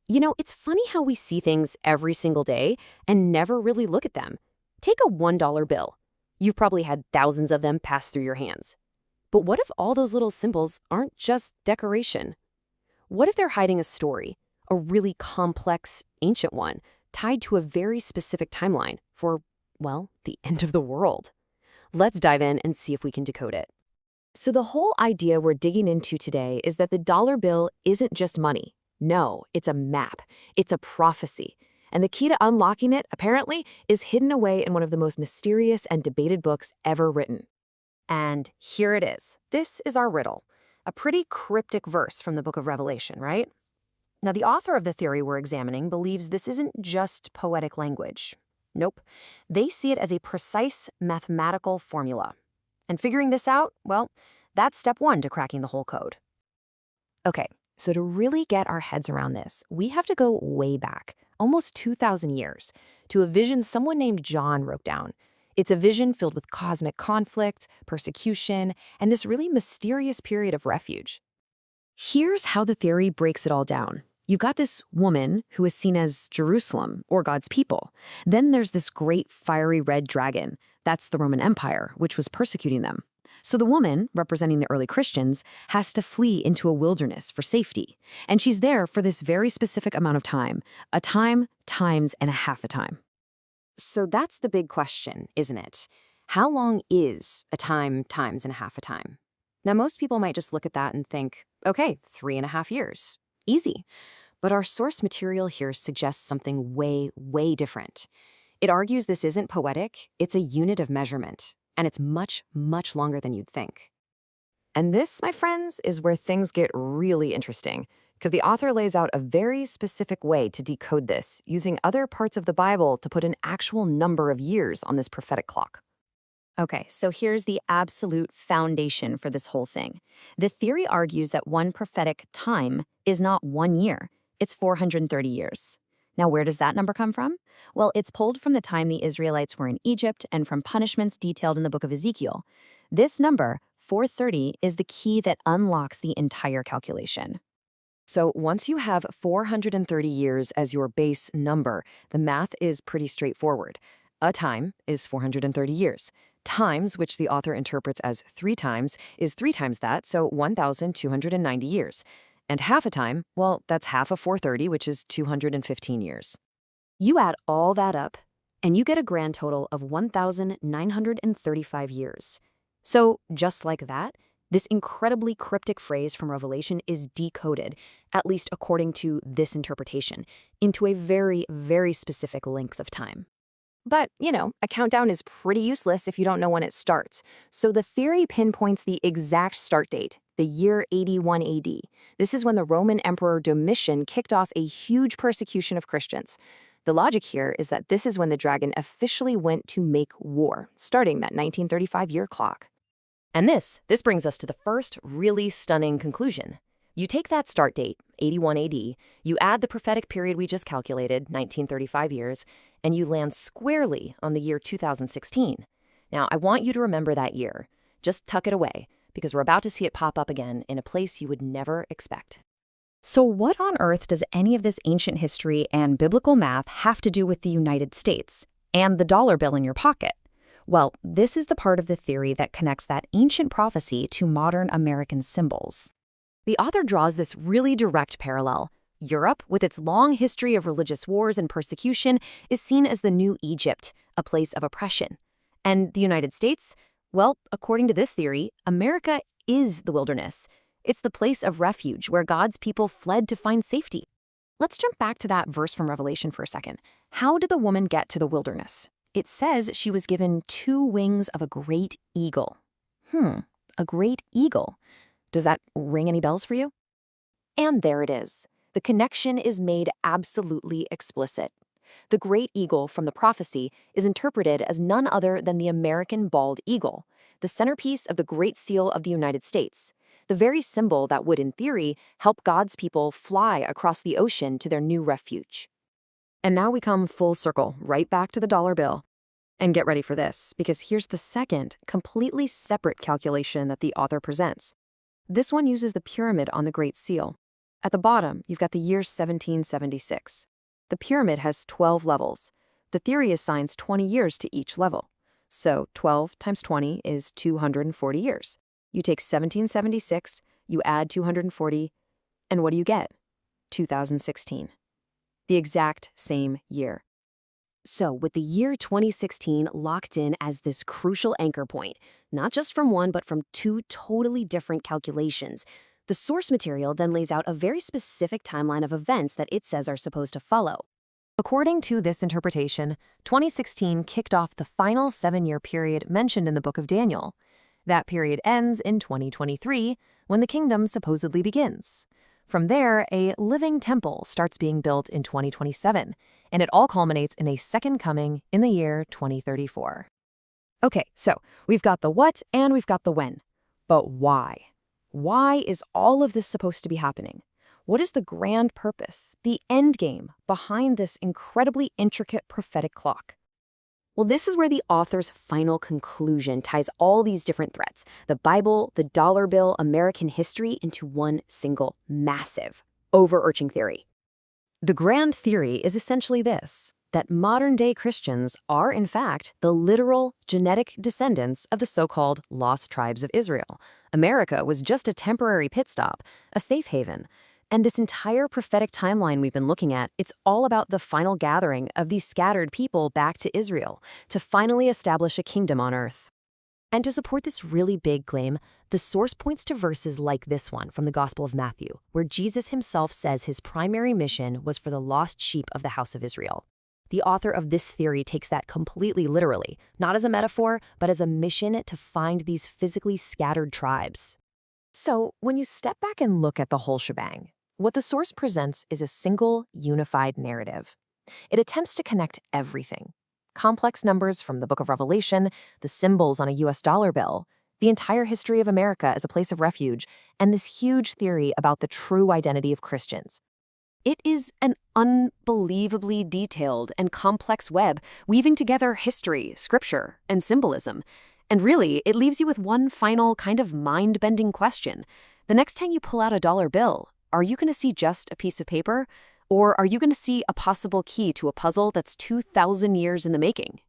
It's funny how we see things every single day and never really look at them. Take a $1 bill. You've probably had thousands of them pass through your hands. But what if all those little symbols aren't just decoration? What if they're hiding a story, a really complex, ancient one, tied to a very specific timeline for, well, the end of the world? Let's dive in and see if we can decode it. So the whole idea we're digging into today is that the dollar bill isn't just money. No, it's a map. It's a prophecy. And the key to unlocking it, apparently, is hidden away in one of the most mysterious and debated books ever written. And here it is. This is our riddle. A pretty cryptic verse from the book of Revelation, right? Now, the author of the theory we're examining believes this isn't just poetic language. Nope. They see it as a precise mathematical formula. And figuring this out, well, that's step one to cracking the whole code. Okay, so to really get our heads around this, we have to go way back, almost 2,000 years, to a vision someone named John wrote down. It's a vision filled with cosmic conflict, persecution, and this really mysterious period of refuge. Here's how the theory breaks it all down. You've got this woman who is seen as Jerusalem, or God's people. Then there's this great fiery red dragon. That's the Roman Empire, which was persecuting them. So the woman, representing the early Christians, has to flee into a wilderness for safety. And she's there for this very specific amount of time, a time times and a half a time. So that's the big question, isn't it? How long is a time times and a half a time? Now, most people might just look at that and think, okay, 3.5 years. Easy. But our source material here suggests something way, way different. It argues this isn't poetic, it's a unit of measurement, and it's much, much longer than you'd think. And this, my friends, is where things get really interesting, because the author lays out a very specific way to decode this, using other parts of the Bible to put an actual number of years on this prophetic clock. Okay, so here's the absolute foundation for this whole thing. The theory argues that one prophetic time is not 1 year, it's 430 years. Now, where does that number come from? Well, it's pulled from the time the Israelites were in Egypt and from punishments detailed in the book of Ezekiel. This number, 430, is the key that unlocks the entire calculation. So once you have 430 years as your base number, the math is pretty straightforward. A time is 430 years. Times, which the author interprets as 3 times, is 3 times that, so 1,290 years. And half a time, well, that's half of 430, which is 215 years. You add all that up, and you get a grand total of 1,935 years. So, just like that, this incredibly cryptic phrase from Revelation is decoded, at least according to this interpretation, into a very, very specific length of time. But, a countdown is pretty useless if you don't know when it starts. So the theory pinpoints the exact start date, the year 81 AD. This is when the Roman Emperor Domitian kicked off a huge persecution of Christians. The logic here is that this is when the dragon officially went to make war, starting that 1935-year clock. And this brings us to the first really stunning conclusion. You take that start date, 81 AD, you add the prophetic period we just calculated, 1935 years, and you land squarely on the year 2016. Now, I want you to remember that year. Just tuck it away, because we're about to see it pop up again in a place you would never expect. So what on earth does any of this ancient history and biblical math have to do with the United States and the dollar bill in your pocket? Well, this is the part of the theory that connects that ancient prophecy to modern American symbols. The author draws this really direct parallel. Europe, with its long history of religious wars and persecution, is seen as the new Egypt, a place of oppression. And the United States? Well, according to this theory, America is the wilderness. It's the place of refuge where God's people fled to find safety. Let's jump back to that verse from Revelation for a second. How did the woman get to the wilderness? It says she was given 2 wings of a great eagle. A great eagle. Does that ring any bells for you? And there it is. The connection is made absolutely explicit. The great eagle from the prophecy is interpreted as none other than the American bald eagle, the centerpiece of the Great Seal of the United States, the very symbol that would, in theory, help God's people fly across the ocean to their new refuge. And now we come full circle, right back to the dollar bill. And get ready for this, because here's the second, completely separate calculation that the author presents. This one uses the pyramid on the Great Seal. At the bottom, you've got the year 1776. The pyramid has 12 levels. The theory assigns 20 years to each level. So 12 times 20 is 240 years. You take 1776, you add 240, and what do you get? 2016. The exact same year. So, with the year 2016 locked in as this crucial anchor point, not just from one but from two totally different calculations, the source material then lays out a very specific timeline of events that it says are supposed to follow. According to this interpretation, 2016 kicked off the final 7-year period mentioned in the book of Daniel. That period ends in 2023, when the kingdom supposedly begins. From there, a living temple starts being built in 2027, and it all culminates in a second coming in the year 2034. Okay, so we've got the what and we've got the when. But why? Why is all of this supposed to be happening? What is the grand purpose, the end game, behind this incredibly intricate prophetic clock? Well, this is where the author's final conclusion ties all these different threads, the Bible, the dollar bill, American history, into one single, massive, overarching theory. The grand theory is essentially this, that modern-day Christians are, in fact, the literal genetic descendants of the so-called lost tribes of Israel. America was just a temporary pit stop, a safe haven. And this entire prophetic timeline we've been looking at, it's all about the final gathering of these scattered people back to Israel to finally establish a kingdom on earth. And to support this really big claim, the source points to verses like this one from the Gospel of Matthew, where Jesus himself says his primary mission was for the lost sheep of the house of Israel. The author of this theory takes that completely literally, not as a metaphor, but as a mission to find these physically scattered tribes. So, when you step back and look at the whole shebang, what the source presents is a single, unified narrative. It attempts to connect everything. Complex numbers from the book of Revelation, the symbols on a US dollar bill, the entire history of America as a place of refuge, and this huge theory about the true identity of Christians. It is an unbelievably detailed and complex web, weaving together history, scripture, and symbolism. And really, it leaves you with one final kind of mind-bending question. The next time you pull out a dollar bill, are you going to see just a piece of paper? Or are you going to see a possible key to a puzzle that's 2,000 years in the making?